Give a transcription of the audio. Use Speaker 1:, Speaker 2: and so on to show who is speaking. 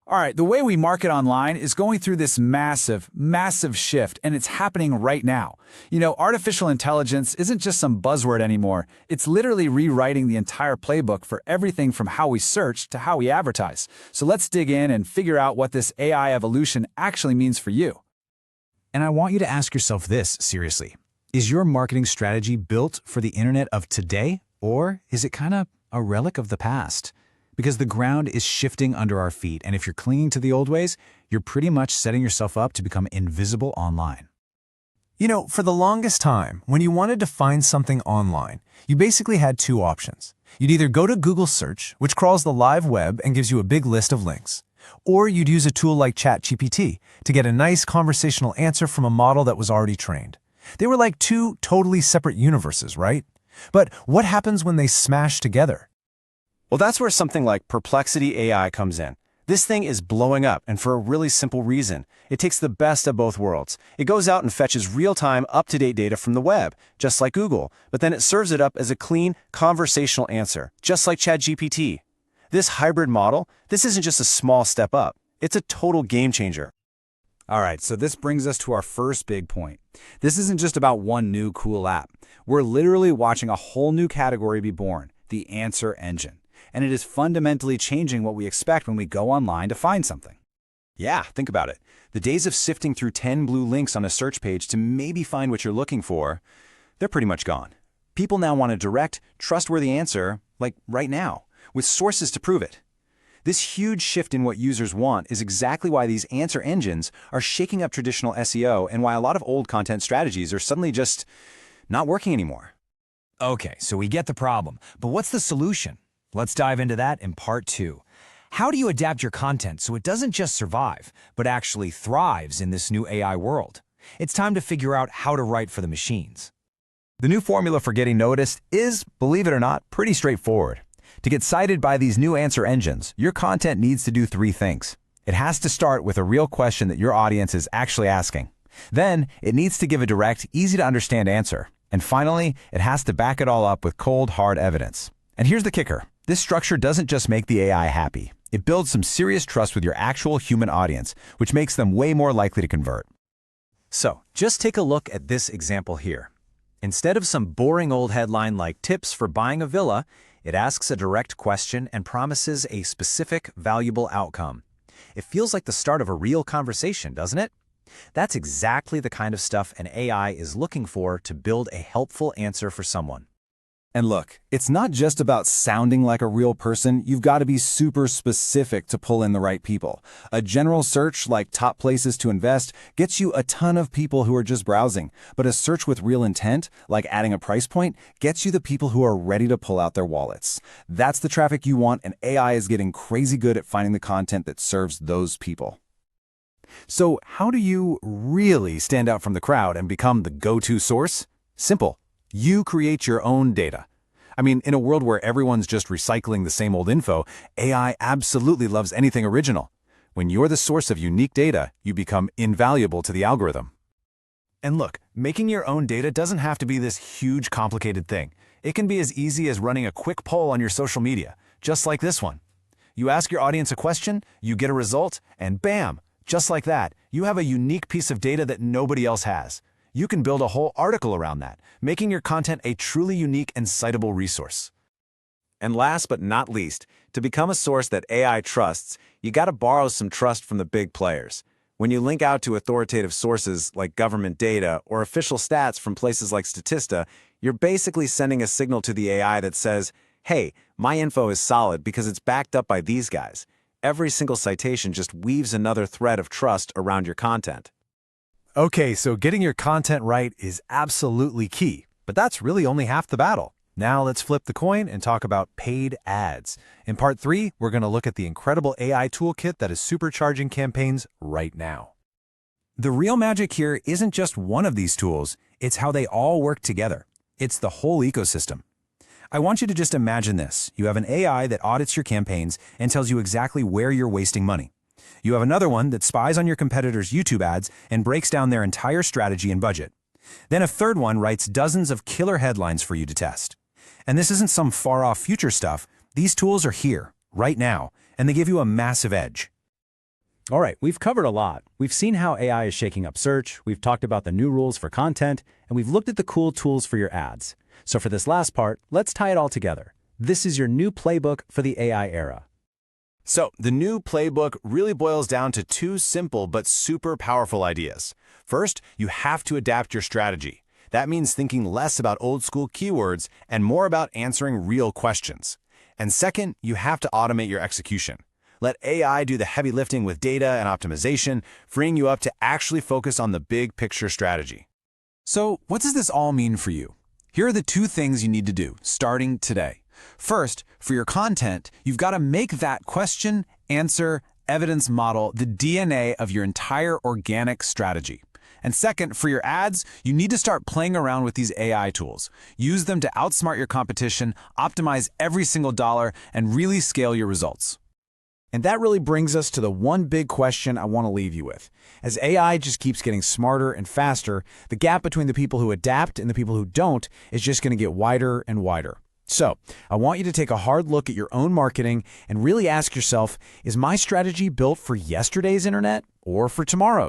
Speaker 1: All right, the way we market online is going through this massive shift, and it's happening right now. Artificial intelligence isn't just some buzzword anymore. It's literally rewriting the entire playbook for everything from how we search to how we advertise. So let's dig in and figure out what this AI evolution actually means for you.
Speaker 2: And I want you to ask yourself this seriously. Is your marketing strategy built for the internet of today, or is it kind of a relic of the past? Because the ground is shifting under our feet, and if you're clinging to the old ways, you're pretty much setting yourself up to become invisible online.
Speaker 3: For the longest time, when you wanted to find something online, you basically had two options. You'd either go to Google Search, which crawls the live web and gives you a big list of links, or you'd use a tool like chatgpt to get a nice conversational answer from a model that was already trained. They were like two totally separate universes, right? But what happens when they smash together?
Speaker 4: Well, that's where something like Perplexity AI comes in. This thing is blowing up, and for a really simple reason. It takes the best of both worlds. It goes out and fetches real-time, up-to-date data from the web, just like Google, but then it serves it up as a clean, conversational answer, just like ChatGPT. This hybrid model, this isn't just a small step up. It's a total game changer.
Speaker 1: All right, so this brings us to our first big point. This isn't just about one new cool app. We're literally watching a whole new category be born, the answer engine. And it is fundamentally changing what we expect when we go online to find something.
Speaker 4: Yeah, think about it. The days of sifting through 10 blue links on a search page to maybe find what you're looking for, they're pretty much gone. People now want a direct, trustworthy answer, like right now, with sources to prove it. This huge shift in what users want is exactly why these answer engines are shaking up traditional SEO and why a lot of old content strategies are suddenly just not working anymore.
Speaker 2: Okay, so we get the problem, but what's the solution? Let's dive into that in part 2. How do you adapt your content so it doesn't just survive, but actually thrives in this new AI world? It's time to figure out how to write for the machines.
Speaker 5: The new formula for getting noticed is, believe it or not, pretty straightforward. To get cited by these new answer engines, your content needs to do 3 things. It has to start with a real question that your audience is actually asking. Then, it needs to give a direct, easy-to-understand answer. And finally, it has to back it all up with cold, hard evidence. And here's the kicker. This structure doesn't just make the AI happy. It builds some serious trust with your actual human audience, which makes them way more likely to convert.
Speaker 2: So, just take a look at this example here. Instead of some boring old headline like tips for buying a villa, it asks a direct question and promises a specific, valuable outcome. It feels like the start of a real conversation, doesn't it? That's exactly the kind of stuff an AI is looking for to build a helpful answer for someone.
Speaker 5: And look, it's not just about sounding like a real person. You've got to be super specific to pull in the right people. A general search like top places to invest gets you a ton of people who are just browsing. But a search with real intent, like adding a price point, gets you the people who are ready to pull out their wallets. That's the traffic you want, and AI is getting crazy good at finding the content that serves those people. So how do you really stand out from the crowd and become the go-to source? Simple. You create your own data. I mean, in a world where everyone's just recycling the same old info, AI absolutely loves anything original. When you're the source of unique data, you become invaluable to the algorithm.
Speaker 3: And look, making your own data doesn't have to be this huge, complicated thing. It can be as easy as running a quick poll on your social media, just like this one. You ask your audience a question, you get a result, and bam, just like that, you have a unique piece of data that nobody else has. You can build a whole article around that, making your content a truly unique and citable resource.
Speaker 4: And last but not least, to become a source that AI trusts, you got to borrow some trust from the big players. When you link out to authoritative sources like government data or official stats from places like Statista, you're basically sending a signal to the AI that says, hey, my info is solid because it's backed up by these guys. Every single citation just weaves another thread of trust around your content.
Speaker 3: Okay, so getting your content right is absolutely key, but that's really only half the battle. Now let's flip the coin and talk about paid ads. In part 3, we're going to look at the incredible AI toolkit that is supercharging campaigns right now.
Speaker 2: The real magic here isn't just one of these tools, it's how they all work together. It's the whole ecosystem. I want you to just imagine this. You have an AI that audits your campaigns and tells you exactly where you're wasting money. You have another one that spies on your competitors' YouTube ads and breaks down their entire strategy and budget. Then a third one writes dozens of killer headlines for you to test. And this isn't some far-off future stuff. These tools are here, right now, and they give you a massive edge. All right, we've covered a lot. We've seen how AI is shaking up search, we've talked about the new rules for content, and we've looked at the cool tools for your ads. So for this last part, let's tie it all together. This is your new playbook for the AI era.
Speaker 5: So, the new playbook really boils down to two simple but super powerful ideas. First, you have to adapt your strategy. That means thinking less about old-school keywords and more about answering real questions. And second, you have to automate your execution. Let AI do the heavy lifting with data and optimization, freeing you up to actually focus on the big picture strategy.
Speaker 1: So, what does this all mean for you? Here are the two things you need to do, starting today. First, for your content, you've got to make that question, answer, evidence model the DNA of your entire organic strategy. And second, for your ads, you need to start playing around with these AI tools. Use them to outsmart your competition, optimize every single dollar, and really scale your results. And that really brings us to the one big question I want to leave you with. As AI just keeps getting smarter and faster, the gap between the people who adapt and the people who don't is just going to get wider and wider. So, I want you to take a hard look at your own marketing and really ask yourself, is my strategy built for yesterday's internet or for tomorrow's?